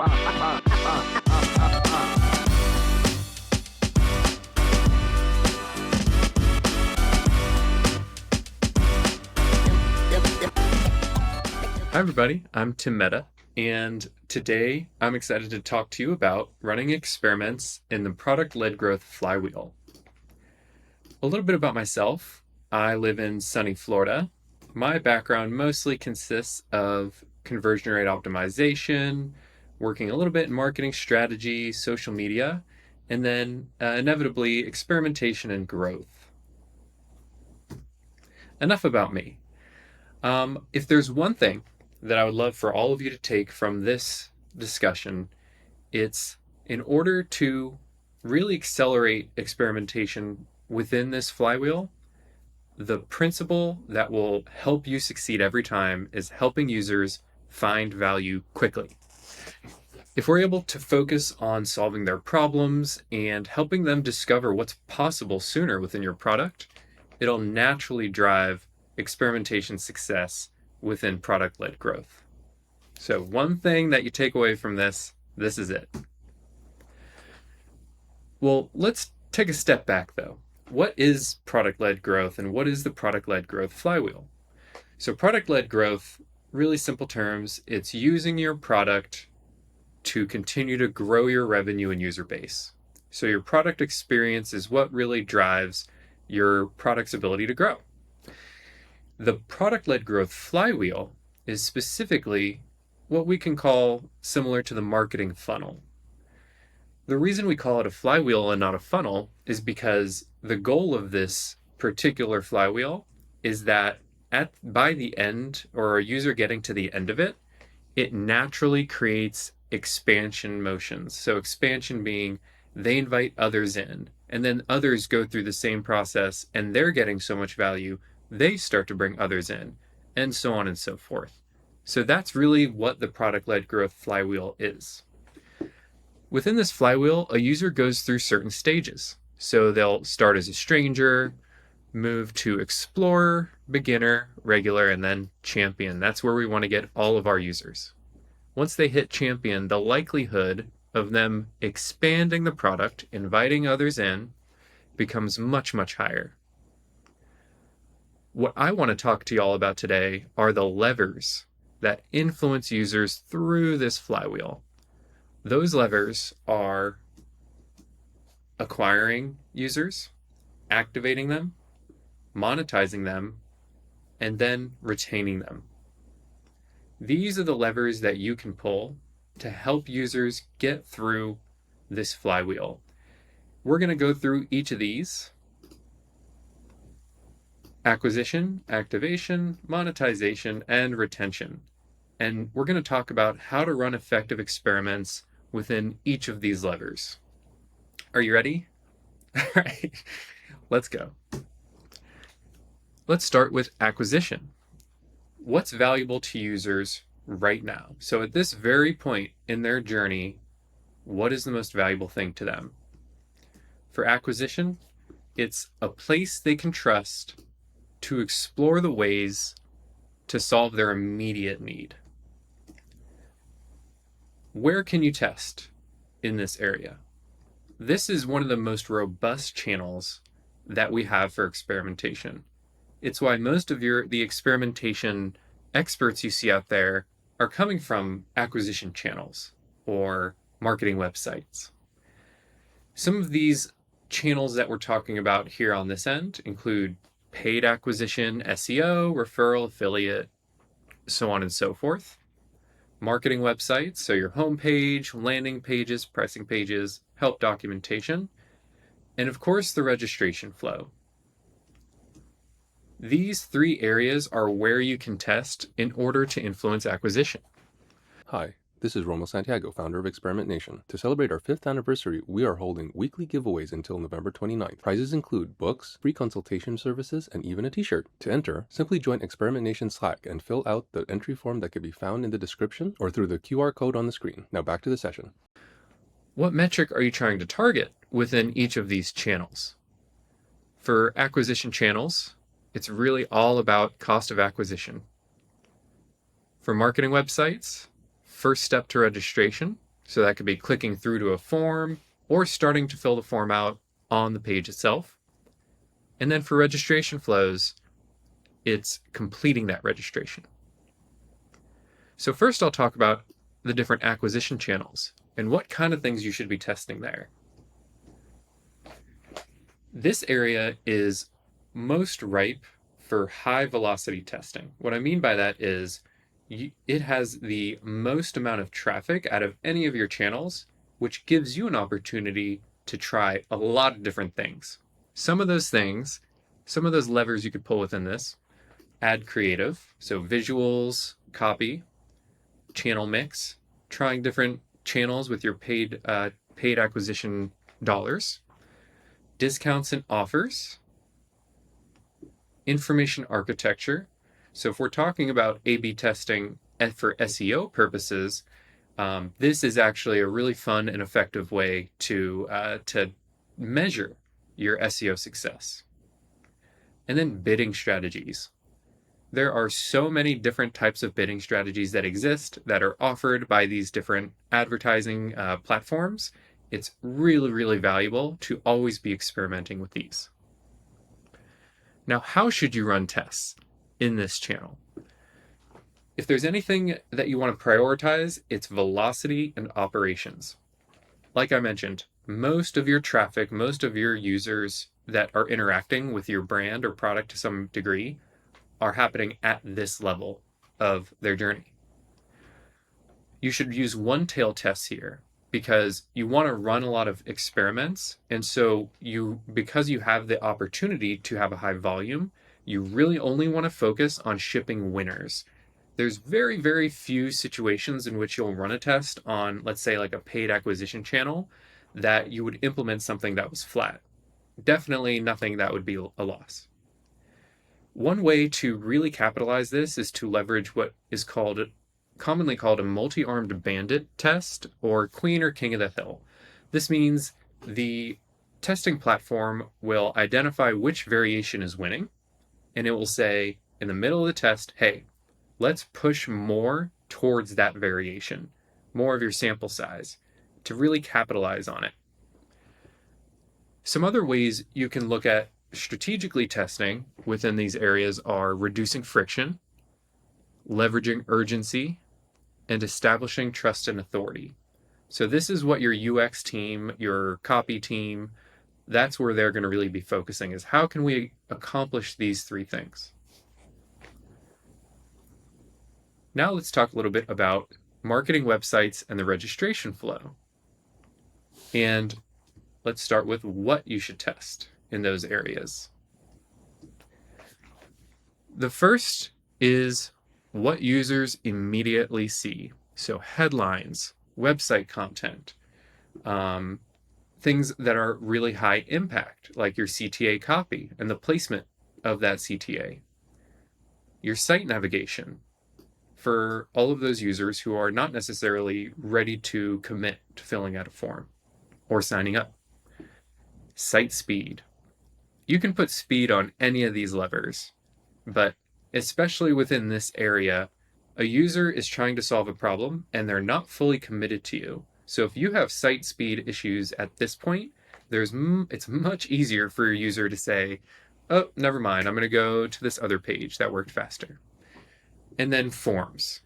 Hi everybody, I'm Tim Mehta, and today I'm excited to talk to you about running experiments in the product-led growth flywheel. A little bit about myself. I live in sunny Florida. My background mostly consists of conversion rate optimization, working a little bit in marketing strategy, social media, and then inevitably experimentation and growth. Enough about me. If there's one thing that I would love for all of you to take from this discussion, it's in order to really accelerate experimentation within this flywheel, the principle that will help you succeed every time is helping users find value quickly. If we're able to focus on solving their problems and helping them discover what's possible sooner within your product, it'll naturally drive experimentation success within product-led growth. So one thing that you take away from this is it. Well, let's take a step back though. What is product-led growth and what is the product-led growth flywheel? So product-led growth, really simple terms, it's using your product to continue to grow your revenue and user base. So your product experience is what really drives your product's ability to grow. The product-led growth flywheel is specifically what we can call similar to the marketing funnel. The reason we call it a flywheel and not a funnel is because the goal of this particular flywheel is that by the end, or a user getting to the end of it, it naturally creates expansion motions. So expansion being they invite others in, and then others go through the same process and they're getting so much value they start to bring others in, and so on and so forth. So that's really what the product-led growth flywheel is. Within this flywheel, a user goes through certain stages. So they'll start as a stranger, move to explorer, beginner, regular, and then champion. That's where we want to get all of our users. Once they hit champion, the likelihood of them expanding the product, inviting others in, becomes much, much higher. What I want to talk to you all about today are the levers that influence users through this flywheel. Those levers are acquiring users, activating them, monetizing them, and then retaining them. These are the levers that you can pull to help users get through this flywheel. We're going to go through each of these: acquisition, activation, monetization, and retention. And we're going to talk about how to run effective experiments within each of these levers. Are you ready? All right, let's go. Let's start with acquisition. What's valuable to users right now? So at this very point in their journey, what is the most valuable thing to them? For acquisition, it's a place they can trust to explore the ways to solve their immediate need. Where can you test in this area? This is one of the most robust channels that we have for experimentation. It's why most of the experimentation experts you see out there are coming from acquisition channels or marketing websites. Some of these channels that we're talking about here on this end include paid acquisition, SEO, referral, affiliate, so on and so forth. Marketing websites, so your homepage, landing pages, pricing pages, help documentation, and of course the registration flow. These three areas are where you can test in order to influence acquisition. Hi, this is Romo Santiago, founder of Experimentation. To celebrate our 5th anniversary, we are holding weekly giveaways until November 29th. Prizes include books, free consultation services, and even a t-shirt. To enter, simply join Experimentation Slack and fill out the entry form that can be found in the description or through the QR code on the screen. Now back to the session. What metric are you trying to target within each of these channels? For acquisition channels, it's really all about cost of acquisition. For marketing websites, first step to registration, So that could be clicking through to a form or starting to fill the form out on the page itself. And then for registration flows, it's completing that registration. So first I'll talk about the different acquisition channels and what kind of things you should be testing there. This area is most ripe for high velocity testing. What I mean by that is it has the most amount of traffic out of any of your channels, which gives you an opportunity to try a lot of different things. Some of those things, some of those levers you could pull within this: add creative, so visuals, copy, channel mix, trying different channels with your paid acquisition dollars, discounts and offers, information architecture. So if we're talking about A/B testing for SEO purposes, this is actually a really fun and effective way to measure your SEO success. And then bidding strategies. There are so many different types of bidding strategies that exist that are offered by these different advertising platforms. It's really, really valuable to always be experimenting with these. Now, how should you run tests in this channel? If there's anything that you want to prioritize, it's velocity and operations. Like I mentioned, most of your traffic, most of your users that are interacting with your brand or product to some degree are happening at this level of their journey. You should use one tail tests here because you want to run a lot of experiments. And so because you have the opportunity to have a high volume, you really only want to focus on shipping winners. There's very, very few situations in which you'll run a test on, let's say, like a paid acquisition channel that you would implement something that was flat. Definitely nothing that would be a loss. One way to really capitalize this is to leverage what is commonly called a multi-armed bandit test, or queen or king of the hill. This means the testing platform will identify which variation is winning, and it will say in the middle of the test, hey, let's push more towards that variation, more of your sample size, to really capitalize on it. Some other ways you can look at strategically testing within these areas are reducing friction, leveraging urgency, and establishing trust and authority. So this is what your UX team, your copy team, that's where they're going to really be focusing, is how can we accomplish these three things? Now let's talk a little bit about marketing websites and the registration flow. And let's start with what you should test in those areas. The first is what users immediately see. So headlines, website content, things that are really high impact, like your CTA copy and the placement of that CTA. Your site navigation for all of those users who are not necessarily ready to commit to filling out a form or signing up. Site speed. You can put speed on any of these levers, but especially within this area, a user is trying to solve a problem and they're not fully committed to you. So if you have site speed issues at this point, it's much easier for your user to say, oh, never mind, I'm going to go to this other page that worked faster. And then forms.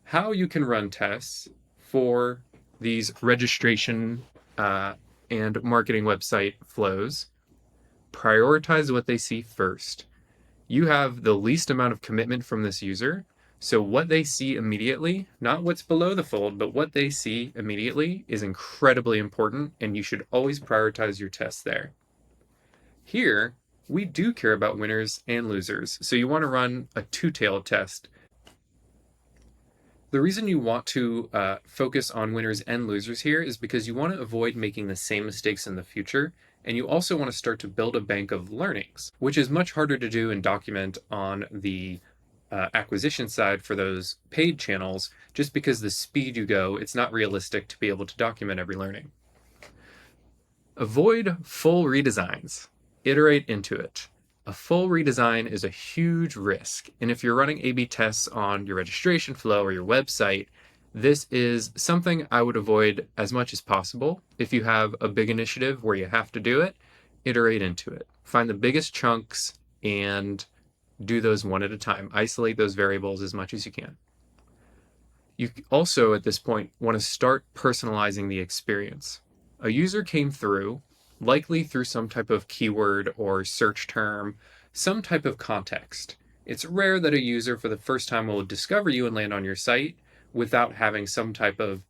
How you can run tests for these registration and marketing website flows. Prioritize what they see first. You have the least amount of commitment from this user, so what they see immediately, not what's below the fold, but what they see immediately is incredibly important, and you should always prioritize your tests there. Here, we do care about winners and losers, so you want to run a two-tailed test. The reason you want to focus on winners and losers here is because you want to avoid making the same mistakes in the future, and you also want to start to build a bank of learnings, which is much harder to do and document on the acquisition side for those paid channels, just because the speed you go, it's not realistic to be able to document every learning. Avoid full redesigns. Iterate into it. A full redesign is a huge risk, and if you're running A/B tests on your registration flow or your website, This is something I would avoid as much as possible. If you have a big initiative where you have to do it, iterate into it. Find the biggest chunks and do those one at a time. Isolate those variables as much as you can. You also, at this point, want to start personalizing the experience. A user came through, likely through some type of keyword or search term, some type of context. It's rare that a user for the first time will discover you and land on your site without having some type of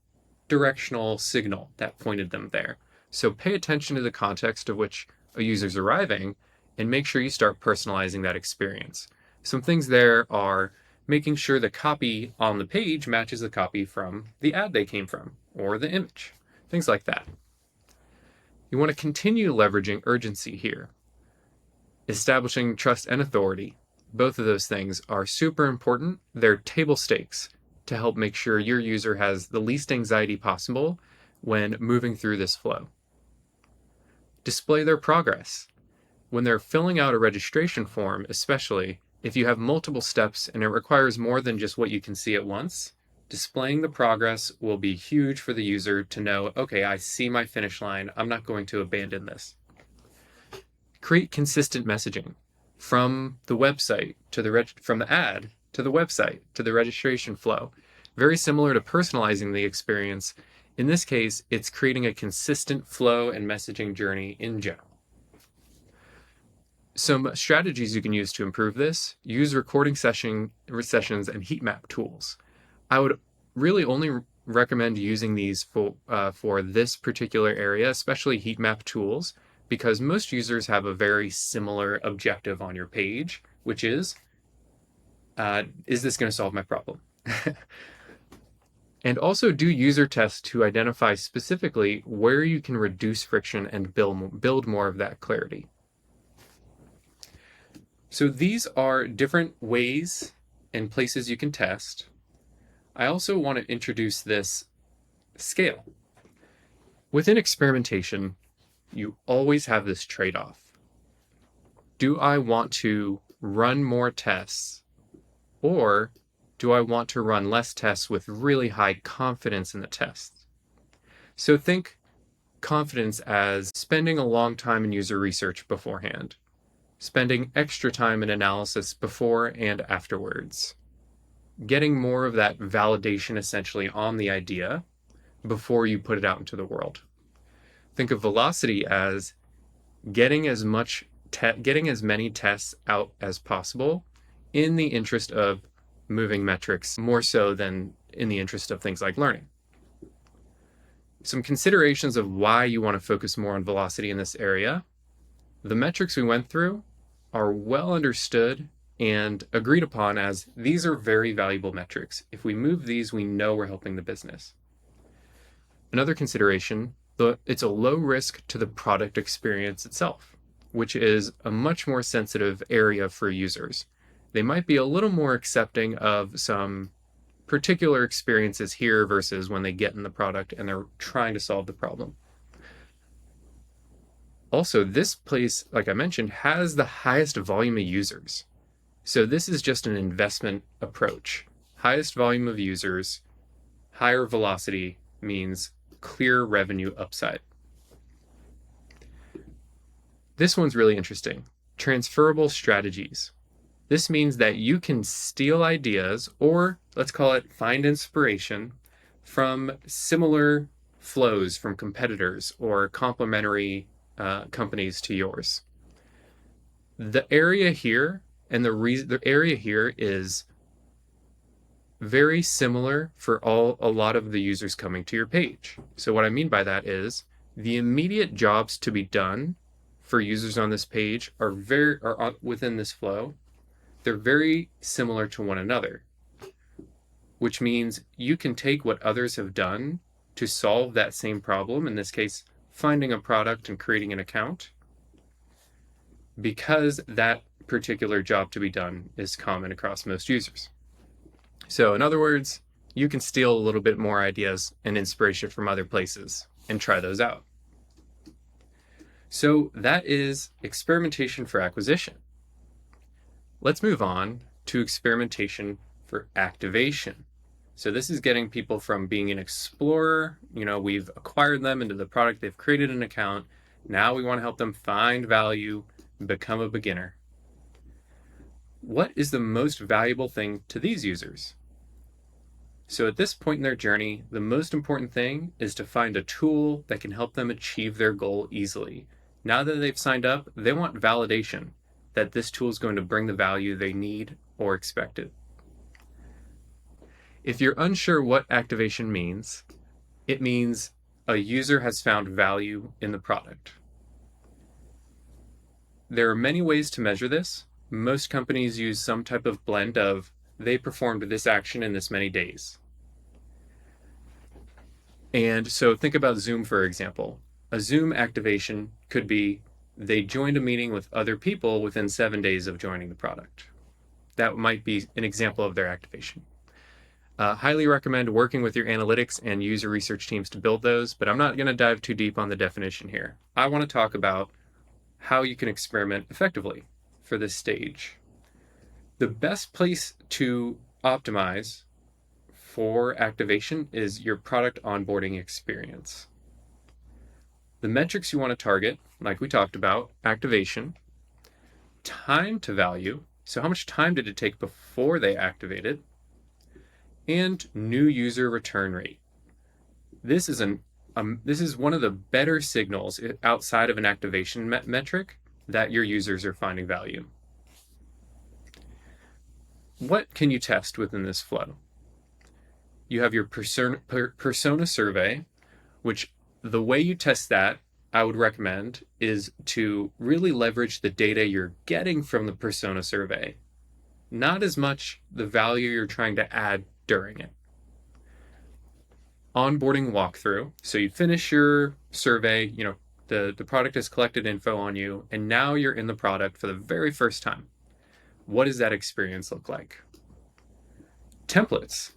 directional signal that pointed them there. So pay attention to the context of which a user's arriving and make sure you start personalizing that experience. Some things there are making sure the copy on the page matches the copy from the ad they came from or the image, things like that. You want to continue leveraging urgency here, establishing trust and authority. Both of those things are super important. They're table stakes to help make sure your user has the least anxiety possible when moving through this flow. Display their progress. When they're filling out a registration form, especially if you have multiple steps and it requires more than just what you can see at once, displaying the progress will be huge for the user to know, okay, I see my finish line. I'm not going to abandon this. Create consistent messaging from the website to from the ad to the website to the registration flow. Very similar to personalizing the experience. In this case, it's creating a consistent flow and messaging journey in general. Some strategies you can use to improve this: use recording sessions and heat map tools. I would really only recommend using these for this particular area, especially heat map tools, because most users have a very similar objective on your page, which is this going to solve my problem? And also do user tests to identify specifically where you can reduce friction and build more of that clarity. So these are different ways and places you can test. I also want to introduce this scale. Within experimentation, you always have this trade-off. Do I want to run more tests, or do I want to run less tests with really high confidence in the tests? So think confidence as spending a long time in user research beforehand, spending extra time in analysis before and afterwards, getting more of that validation essentially on the idea before you put it out into the world. Think of velocity as getting as many tests out as possible in the interest of moving metrics, more so than in the interest of things like learning. Some considerations of why you want to focus more on velocity in this area. The metrics we went through are well understood and agreed upon as these are very valuable metrics. If we move these, we know we're helping the business. Another consideration, it's a low risk to the product experience itself, which is a much more sensitive area for users. They might be a little more accepting of some particular experiences here versus when they get in the product and they're trying to solve the problem. Also, this place, like I mentioned, has the highest volume of users. So this is just an investment approach. Highest volume of users, higher velocity means clear revenue upside. This one's really interesting. Transferable strategies. This means that you can steal ideas, or let's call it find inspiration, from similar flows from competitors or complementary companies to yours. The area here the area here is very similar for a lot of the users coming to your page. So what I mean by that is the immediate jobs to be done for users on this page are within this flow. They're very similar to one another, which means you can take what others have done to solve that same problem, in this case, finding a product and creating an account, because that particular job to be done is common across most users. So in other words, you can steal a little bit more ideas and inspiration from other places and try those out. So that is experimentation for acquisition. Let's move on to experimentation for activation. So this is getting people from being an explorer, we've acquired them into the product, they've created an account. Now we want to help them find value, become a beginner. What is the most valuable thing to these users? So at this point in their journey, the most important thing is to find a tool that can help them achieve their goal easily. Now that they've signed up, they want validation that this tool is going to bring the value they need or expected. If you're unsure what activation means, it means a user has found value in the product. There are many ways to measure this. Most companies use some type of blend of they performed this action in this many days. And so think about Zoom, for example. A Zoom activation could be they joined a meeting with other people within 7 days of joining the product. That might be an example of their activation. Highly recommend working with your analytics and user research teams to build those, but I'm not going to dive too deep on the definition here. I want to talk about how you can experiment effectively for this stage. The best place to optimize for activation is your product onboarding experience. The metrics you want to target, like we talked about, activation, time to value, so how much time did it take before they activated, and new user return rate. This is one of the better signals outside of an activation metric that your users are finding value. What can you test within this flow? You have your persona survey, which the way you test that, I would recommend, is to really leverage the data you're getting from the persona survey, not as much the value you're trying to add during it. Onboarding walkthrough. So you finish your survey, the product has collected info on you, and now you're in the product for the very first time. What does that experience look like? Templates.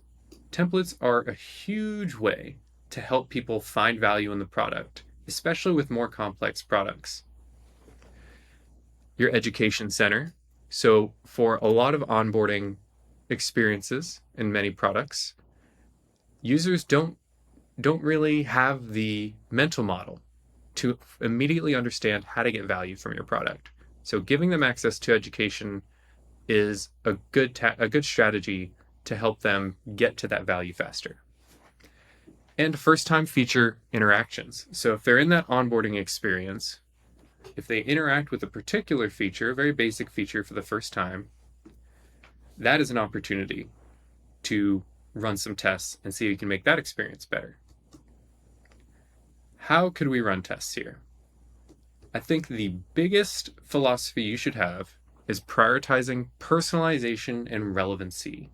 Templates are a huge way to help people find value in the product, especially with more complex products. Your education center. So for a lot of onboarding experiences in many products, users don't really have the mental model to immediately understand how to get value from your product. So giving them access to education is a good strategy to help them get to that value faster. And first-time feature interactions. So if they're in that onboarding experience, if they interact with a particular feature, a very basic feature for the first time, that is an opportunity to run some tests and see if you can make that experience better. How could we run tests here? I think the biggest philosophy you should have is prioritizing personalization and relevancy.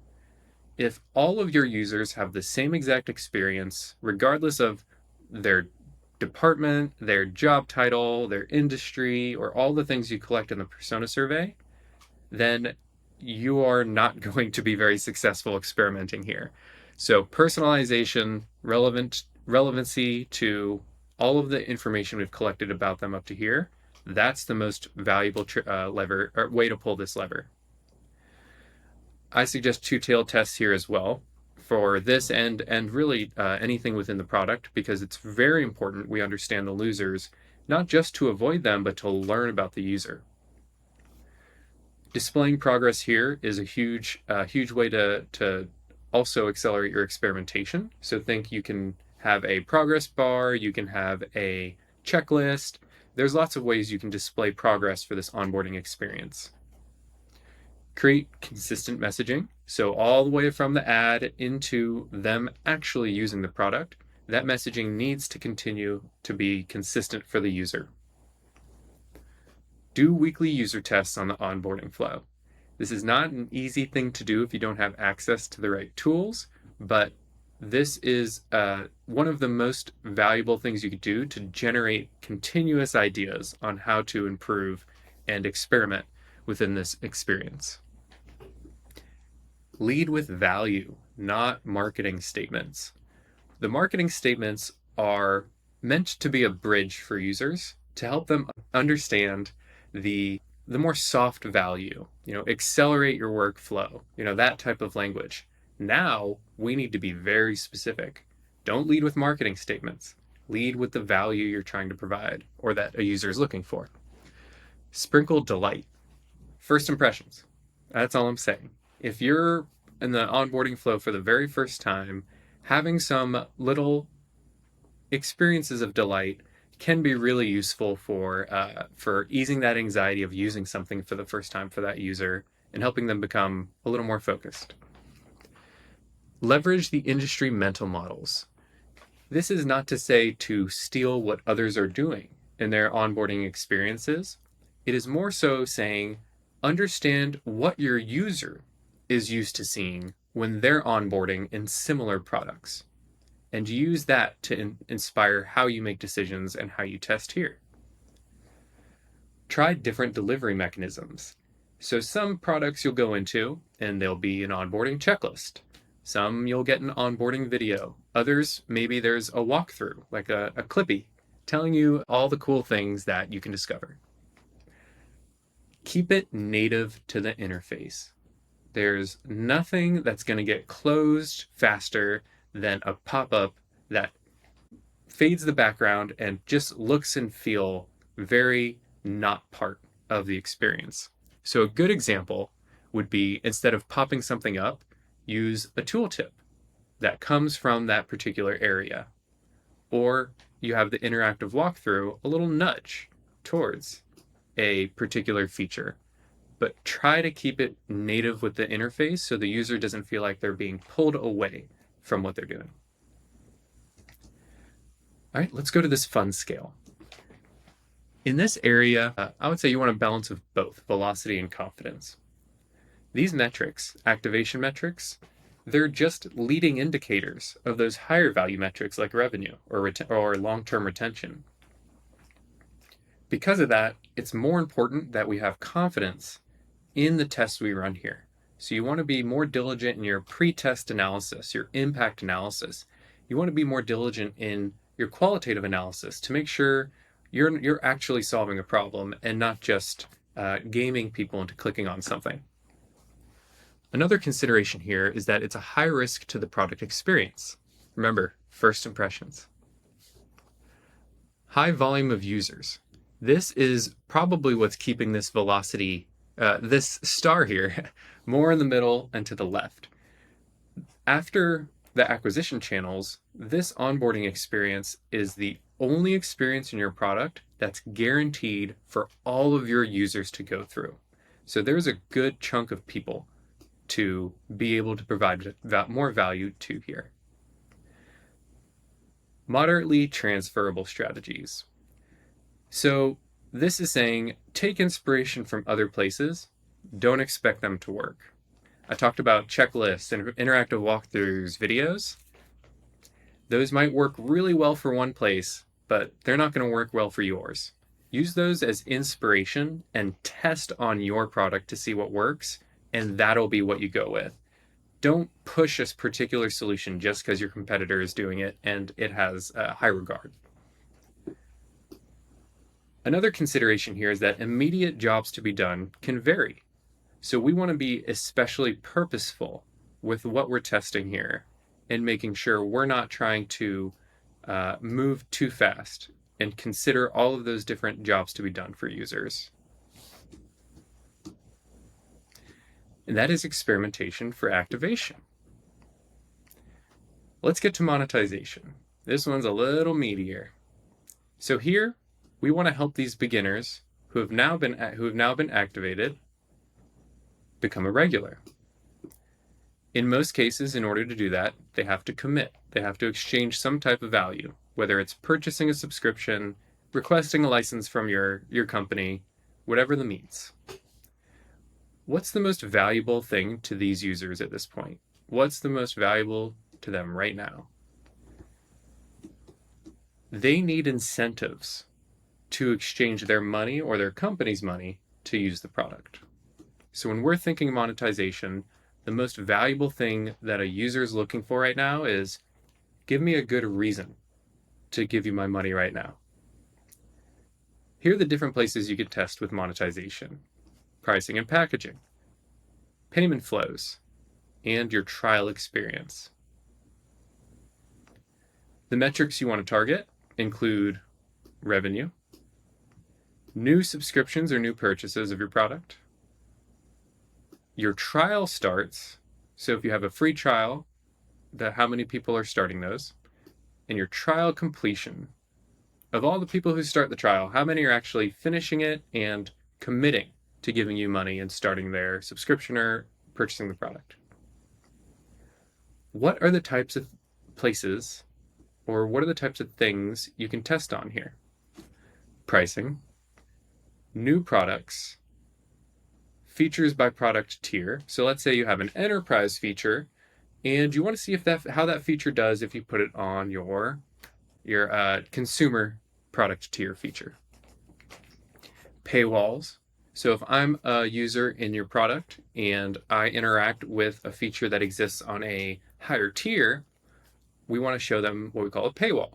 If all of your users have the same exact experience, regardless of their department, their job title, their industry, or all the things you collect in the persona survey, then you are not going to be very successful experimenting here. So personalization, relevancy to all of the information we've collected about them up to here, that's the most valuable lever or way to pull this lever. I suggest two-tailed tests here as well for this and really anything within the product, because it's very important we understand the losers, not just to avoid them, but to learn about the user. Displaying progress here is a huge way to also accelerate your experimentation. So think you can have a progress bar, you can have a checklist. There's lots of ways you can display progress for this onboarding experience. Create consistent messaging. So all the way from the ad into them actually using the product, that messaging needs to continue to be consistent for the user. Do weekly user tests on the onboarding flow. This is not an easy thing to do if you don't have access to the right tools, but this is one of the most valuable things you could do to generate continuous ideas on how to improve and experiment within this experience. Lead with value, not marketing statements. The marketing statements are meant to be a bridge for users to help them understand the more soft value, accelerate your workflow, that type of language. Now we need to be very specific. Don't lead with marketing statements. Lead with the value you're trying to provide or that a user is looking for. Sprinkle delight. First impressions. That's all I'm saying. If you're in the onboarding flow for the very first time, having some little experiences of delight can be really useful for easing that anxiety of using something for the first time for that user and helping them become a little more focused. Leverage the industry mental models. This is not to say to steal what others are doing in their onboarding experiences. It is more so saying, understand what your user is used to seeing when they're onboarding in similar products, and use that to inspire how you make decisions and how you test here. Try different delivery mechanisms. So some products you'll go into and there'll be an onboarding checklist. Some you'll get an onboarding video. Others, maybe there's a walkthrough, like a clippy, telling you all the cool things that you can discover. Keep it native to the interface. There's nothing that's going to get closed faster than a pop-up that fades the background and just looks and feel very not part of the experience. So a good example would be, instead of popping something up, use a tooltip that comes from that particular area. Or you have the interactive walkthrough, a little nudge towards a particular feature. But try to keep it native with the interface so the user doesn't feel like they're being pulled away from what they're doing. All right, let's go to this fun scale. In this area, I would say you want a balance of both velocity and confidence. These metrics, activation metrics, they're just leading indicators of those higher value metrics like revenue or long-term retention. Because of that, it's more important that we have confidence in the tests we run here. So you want to be more diligent in your pre-test analysis, your impact analysis. You want to be more diligent in your qualitative analysis to make sure you're actually solving a problem and not just gaming people into clicking on something. Another consideration here is that it's a high risk to the product experience. Remember, first impressions. High volume of users. This is probably what's keeping this velocity, this star here, more in the middle and to the left. After the acquisition channels, this onboarding experience is the only experience in your product that's guaranteed for all of your users to go through. So there's a good chunk of people to be able to provide more value to here. Moderately transferable strategies. So this is saying take inspiration from other places, don't expect them to work. I talked about checklists and interactive walkthroughs videos. Those might work really well for one place, but they're not going to work well for yours. Use those as inspiration and test on your product to see what works, and that'll be what you go with. Don't push a particular solution just because your competitor is doing it and it has a high regard. Another consideration here is that immediate jobs to be done can vary. So we want to be especially purposeful with what we're testing here and making sure we're not trying to move too fast and consider all of those different jobs to be done for users. And that is experimentation for activation. Let's get to monetization. This one's a little meatier. So here, we want to help these beginners who have now been activated become a regular. In most cases, in order to do that, they have to commit. They have to exchange some type of value, whether it's purchasing a subscription, requesting a license from your company, whatever the means. What's the most valuable thing to these users at this point? What's the most valuable to them right now? They need incentives to exchange their money or their company's money to use the product. So when we're thinking monetization, the most valuable thing that a user is looking for right now is, give me a good reason to give you my money right now. Here are the different places you could test with monetization: pricing and packaging, payment flows, and your trial experience. The metrics you want to target include revenue, new subscriptions or new purchases of your product, your trial starts. So if you have a free trial, how many people are starting those, and your trial completion. Of all the people who start the trial, how many are actually finishing it and committing to giving you money and starting their subscription or purchasing the product? What are the types of places, or what are the types of things you can test on here? Pricing, new products, features by product tier. So let's say you have an enterprise feature and you want to see if how that feature does if you put it on your consumer product tier feature. Paywalls. So if I'm a user in your product and I interact with a feature that exists on a higher tier, we want to show them what we call a paywall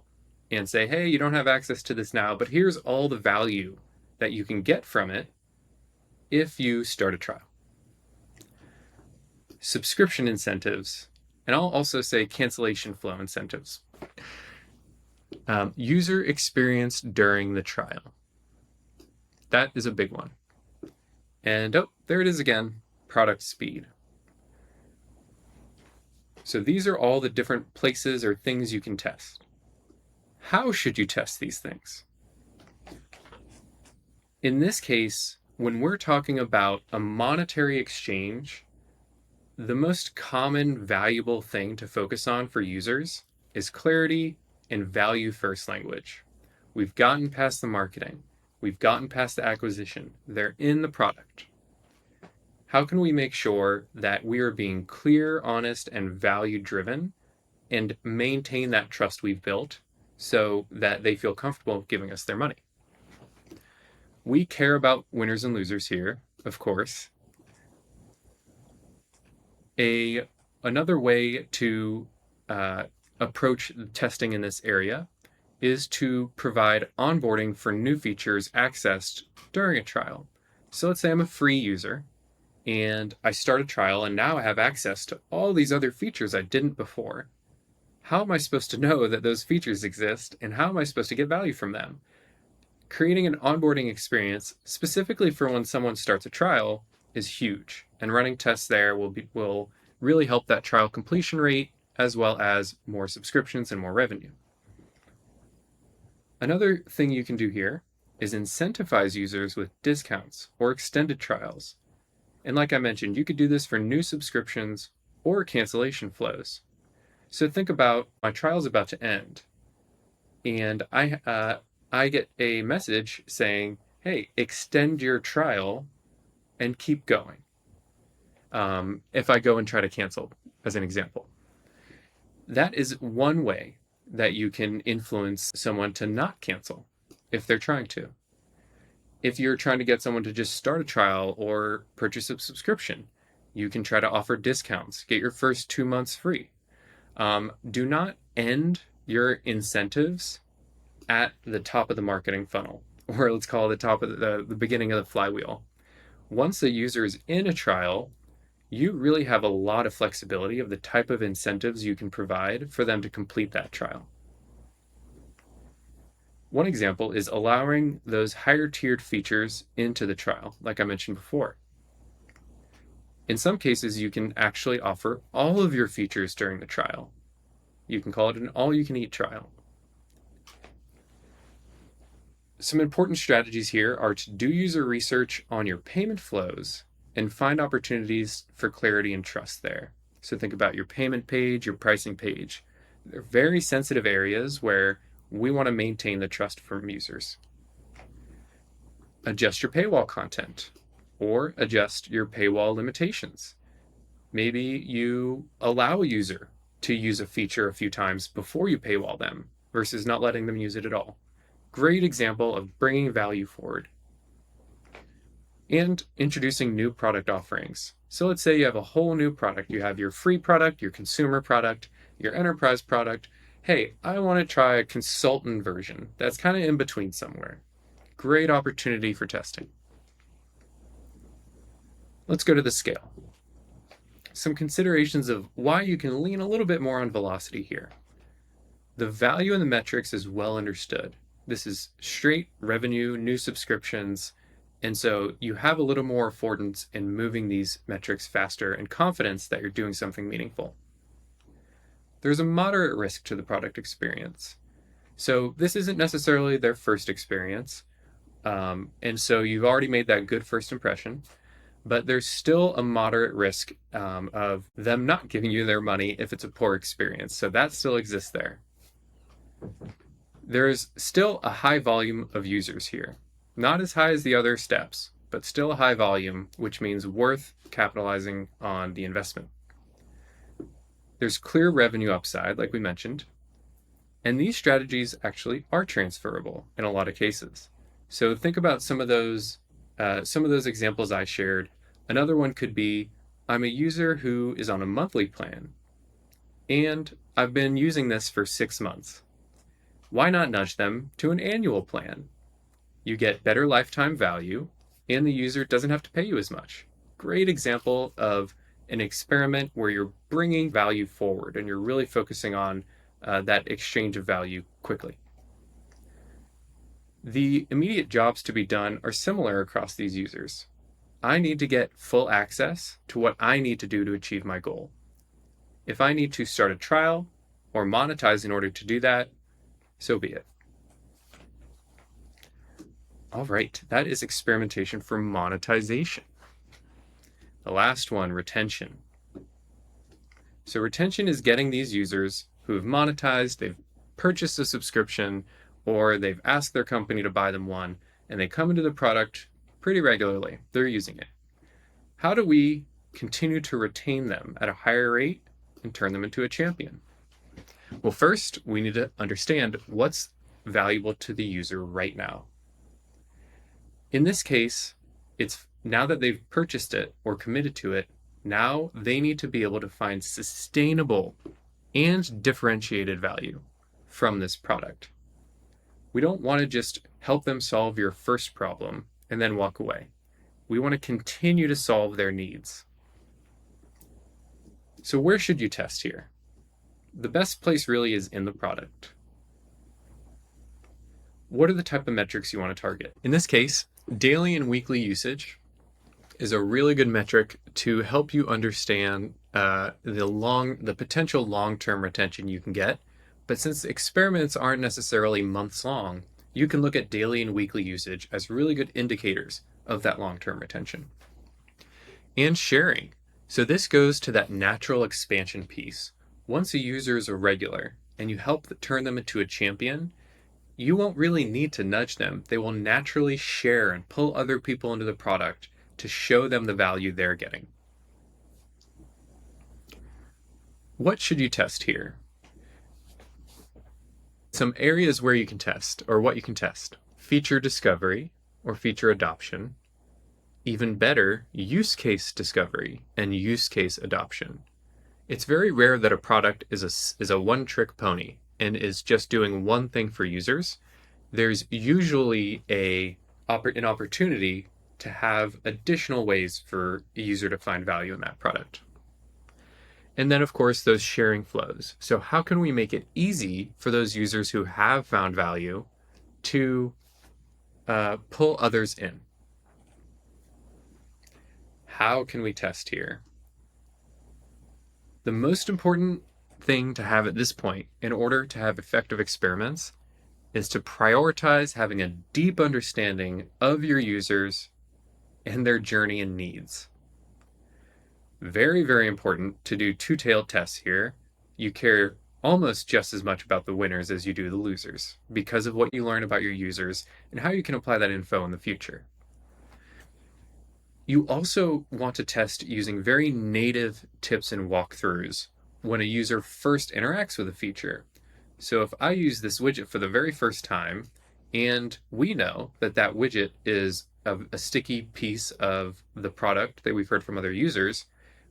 and say, hey, you don't have access to this now, but here's all the value that you can get from it if you start a trial. Subscription incentives, and I'll also say cancellation flow incentives. User experience during the trial. That is a big one. And oh, there it is again, product speed. So these are all the different places or things you can test. How should you test these things? In this case, when we're talking about a monetary exchange, the most common valuable thing to focus on for users is clarity and value first language. We've gotten past the marketing. We've gotten past the acquisition. They're in the product. How can we make sure that we are being clear, honest, and value driven and maintain that trust we've built so that they feel comfortable giving us their money? We care about winners and losers here, of course. Another way to approach testing in this area is to provide onboarding for new features accessed during a trial. So let's say I'm a free user and I start a trial and now I have access to all these other features I didn't before. How am I supposed to know that those features exist and how am I supposed to get value from them? Creating an onboarding experience specifically for when someone starts a trial is huge, and running tests there will really help that trial completion rate as well as more subscriptions and more revenue. Another thing you can do here is incentivize users with discounts or extended trials. And like I mentioned, you could do this for new subscriptions or cancellation flows. So think about my trial's about to end, and I get a message saying, hey, extend your trial and keep going. If I go and try to cancel, as an example. That is one way that you can influence someone to not cancel if they're trying to. If you're trying to get someone to just start a trial or purchase a subscription, you can try to offer discounts, get your first 2 months free. Do not end your incentives at the top of the marketing funnel, or let's call it the top of the beginning of the flywheel. Once a user is in a trial, you really have a lot of flexibility of the type of incentives you can provide for them to complete that trial. One example is allowing those higher tiered features into the trial, like I mentioned before. In some cases, you can actually offer all of your features during the trial. You can call it an all-you-can-eat trial. Some important strategies here are to do user research on your payment flows and find opportunities for clarity and trust there. So think about your payment page, your pricing page. They're very sensitive areas where we want to maintain the trust from users. Adjust your paywall content or adjust your paywall limitations. Maybe you allow a user to use a feature a few times before you paywall them versus not letting them use it at all. Great example of bringing value forward. And introducing new product offerings. So let's say you have a whole new product. You have your free product, your consumer product, your enterprise product. Hey, I want to try a consultant version that's kind of in between somewhere. Great opportunity for testing. Let's go to the scale. some considerations of why you can lean a little bit more on velocity here. The value in the metrics is well understood. This is straight revenue, new subscriptions, and so you have a little more affordance in moving these metrics faster and confidence that you're doing something meaningful. There's a moderate risk to the product experience. So this isn't necessarily their first experience. And so you've already made that good first impression, but there's still a moderate risk of them not giving you their money if it's a poor experience. So that still exists there. There's still a high volume of users here. Not as high as the other steps, but still a high volume, which means worth capitalizing on the investment. There's clear revenue upside, like we mentioned, and these strategies actually are transferable in a lot of cases. So think about some of those examples I shared. Another one could be, I'm a user who is on a monthly plan, and I've been using this for 6 months. Why not nudge them to an annual plan? You get better lifetime value, and the user doesn't have to pay you as much. Great example of an experiment where you're bringing value forward and you're really focusing on that exchange of value quickly. The immediate jobs to be done are similar across these users. I need to get full access to what I need to do to achieve my goal. If I need to start a trial or monetize in order to do that, so be it. All right, that is experimentation for monetization. The last one, retention. So retention is getting these users who have monetized, they've purchased a subscription, or they've asked their company to buy them one, and they come into the product pretty regularly. They're using it. How do we continue to retain them at a higher rate and turn them into a champion? Well, first, we need to understand what's valuable to the user right now. In this case, it's now that they've purchased it or committed to it, now they need to be able to find sustainable and differentiated value from this product. We don't want to just help them solve your first problem and then walk away. We want to continue to solve their needs. So where should you test here? The best place really is in the product. What are the type of metrics you want to target? In this case, daily and weekly usage is a really good metric to help you understand the potential long-term retention you can get. But since experiments aren't necessarily months long, you can look at daily and weekly usage as really good indicators of that long-term retention. And sharing. So this goes to that natural expansion piece. Once a user is a regular and you help turn them into a champion, you won't really need to nudge them. They will naturally share and pull other people into the product to show them the value they're getting. What should you test here? Some areas where you can test, or what you can test. Feature discovery or feature adoption. Even better, use case discovery and use case adoption. It's very rare that a product is a one-trick pony and is just doing one thing for users. There's usually an opportunity to have additional ways for a user to find value in that product. And then, of course, those sharing flows. So how can we make it easy for those users who have found value to pull others in? How can we test here? The most important thing to have at this point in order to have effective experiments is to prioritize having a deep understanding of your users and their journey and needs. Very, very important to do two-tailed tests here. You care almost just as much about the winners as you do the losers because of what you learn about your users and how you can apply that info in the future. You also want to test using very native tips and walkthroughs when a user first interacts with a feature. So if I use this widget for the very first time, and we know that that widget is a sticky piece of the product that we've heard from other users,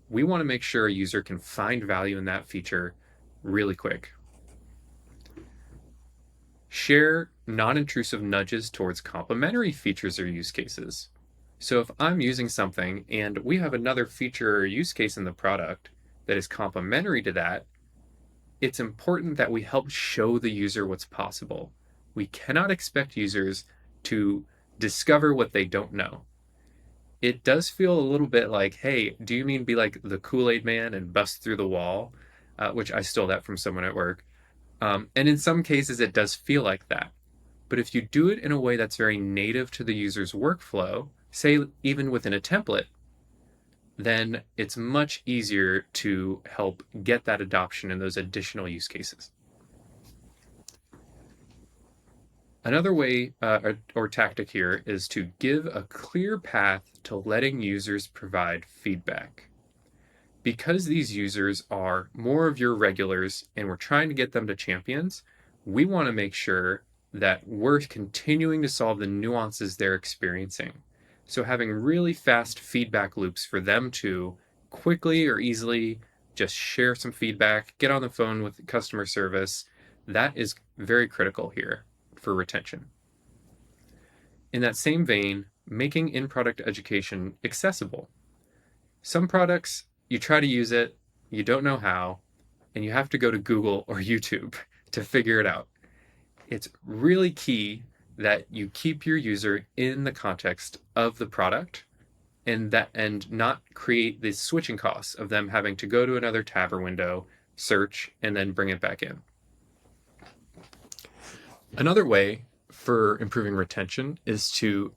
we want to make sure a user can find value in that feature really quick. Share non-intrusive nudges towards complementary features or use cases. So if I'm using something and we have another feature or use case in the product that is complementary to that, it's important that we help show the user what's possible. We cannot expect users to discover what they don't know. It does feel a little bit like, hey, do you mean be like the Kool-Aid man and bust through the wall? Which I stole that from someone at work. And in some cases, it does feel like that. But if you do it in a way that's very native to the user's workflow, say even within a template, then it's much easier to help get that adoption in those additional use cases. Another way or tactic here is to give a clear path to letting users provide feedback. Because these users are more of your regulars and we're trying to get them to champions, we want to make sure that we're continuing to solve the nuances they're experiencing. So having really fast feedback loops for them to quickly or easily just share some feedback, get on the phone with customer service, that is very critical here for retention. In that same vein, making in-product education accessible. Some products, you try to use it, you don't know how, and you have to go to Google or YouTube to figure it out. It's really key that you keep your user in the context of the product and not create the switching costs of them having to go to another tab or window, search, and then bring it back in. Another way for improving retention is to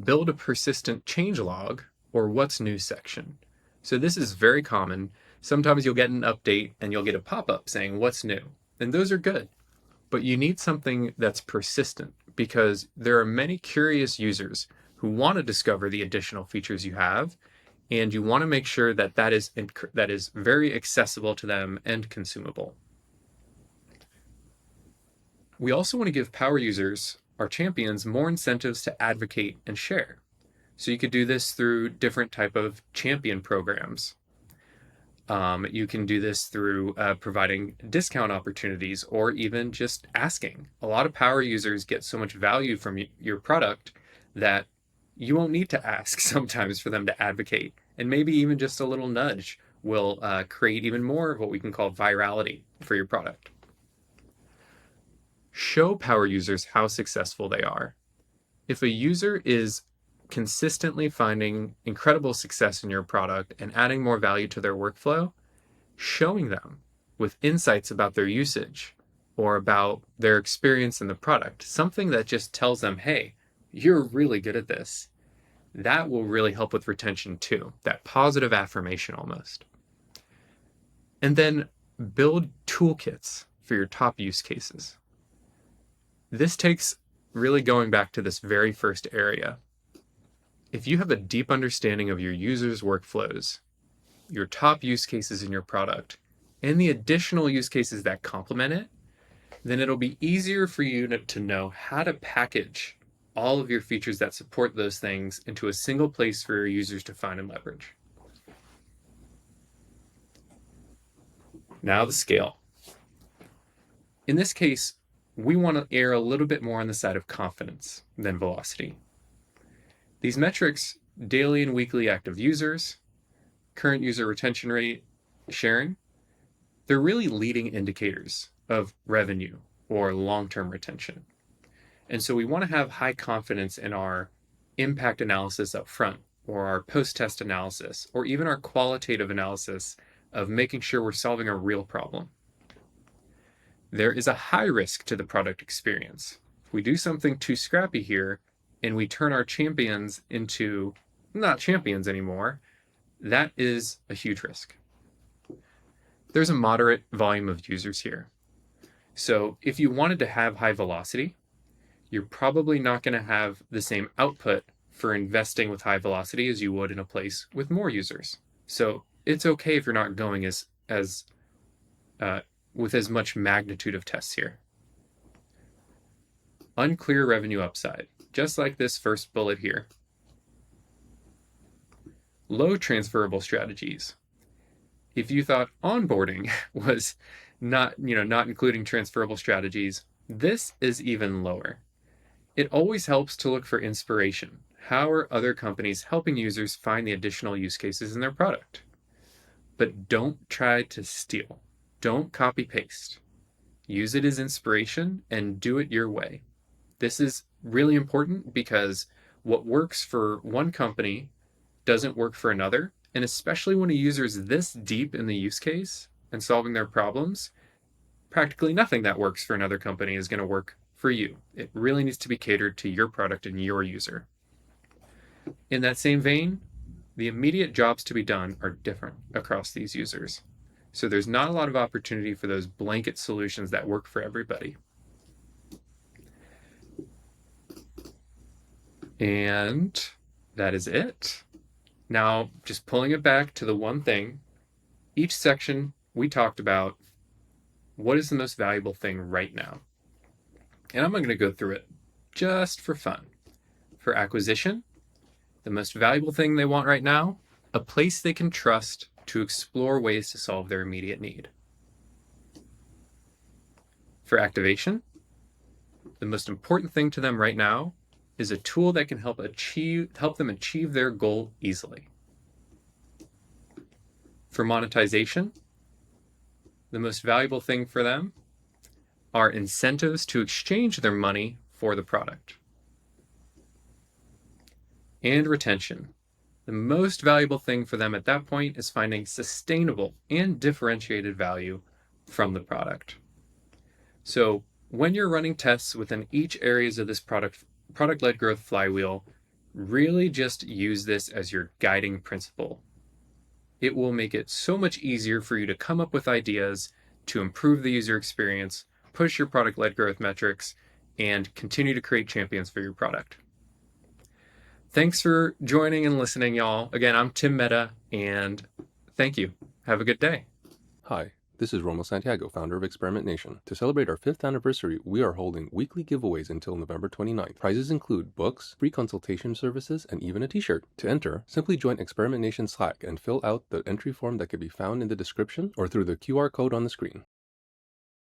build a persistent change log or what's new section. So this is very common. Sometimes you'll get an update and you'll get a pop-up saying what's new. And those are good. But you need something that's persistent because there are many curious users who want to discover the additional features you have, and you want to make sure that that is very accessible to them and consumable. We also want to give power users, our champions, more incentives to advocate and share. So you could do this through different type of champion programs. You can do this through providing discount opportunities or even just asking. A lot of power users get so much value from your product that you won't need to ask sometimes for them to advocate. And maybe even just a little nudge will create even more of what we can call virality for your product. Show power users how successful they are. If a user is consistently finding incredible success in your product and adding more value to their workflow, showing them with insights about their usage or about their experience in the product, something that just tells them, hey, you're really good at this, that will really help with retention too, that positive affirmation almost. And then build toolkits for your top use cases. This takes really going back to this very first area. If you have a deep understanding of your users' workflows, your top use cases in your product, and the additional use cases that complement it, then it'll be easier for you to know how to package all of your features that support those things into a single place for your users to find and leverage. Now the scale. In this case, we want to err a little bit more on the side of confidence than velocity. These metrics, daily and weekly active users, current user retention rate, sharing, they're really leading indicators of revenue or long-term retention. And so we want to have high confidence in our impact analysis up front, or our post-test analysis, or even our qualitative analysis of making sure we're solving a real problem. There is a high risk to the product experience. If we do something too scrappy here and we turn our champions into not champions anymore, that is a huge risk. There's a moderate volume of users here. So if you wanted to have high velocity, you're probably not going to have the same output for investing with high velocity as you would in a place with more users. So it's okay if you're not going with as much magnitude of tests here. Unclear revenue upside, just like this first bullet here. Low transferable strategies. If you thought onboarding was not including transferable strategies, this is even lower. It always helps to look for inspiration. How are other companies helping users find the additional use cases in their product? But don't try to steal. Don't copy paste. Use it as inspiration and do it your way. This is really important because what works for one company doesn't work for another. And especially when a user is this deep in the use case and solving their problems, practically nothing that works for another company is going to work for you. It really needs to be catered to your product and your user. In that same vein, the immediate jobs to be done are different across these users. So there's not a lot of opportunity for those blanket solutions that work for everybody. And that is it. Now, just pulling it back to the one thing, each section we talked about what is the most valuable thing right now. And I'm going to go through it just for fun. For acquisition, the most valuable thing they want right now, a place they can trust to explore ways to solve their immediate need. For activation, the most important thing to them right now is a tool that can help them achieve their goal easily. For monetization, the most valuable thing for them are incentives to exchange their money for the product. And retention. The most valuable thing for them at that point is finding sustainable and differentiated value from the product. So when you're running tests within each areas of this product-led growth flywheel, really just use this as your guiding principle. It will make it so much easier for you to come up with ideas to improve the user experience, push your product-led growth metrics, and continue to create champions for your product. Thanks for joining and listening, y'all. Again, I'm Tim Mehta, and thank you. Have a good day. Hi, this is Romo Santiago, founder of Experimentation. To celebrate our 5th anniversary, we are holding weekly giveaways until November 29th. Prizes include books, free consultation services, and even a t-shirt. To enter, simply join Experimentation Slack and fill out the entry form that can be found in the description or through the QR code on the screen.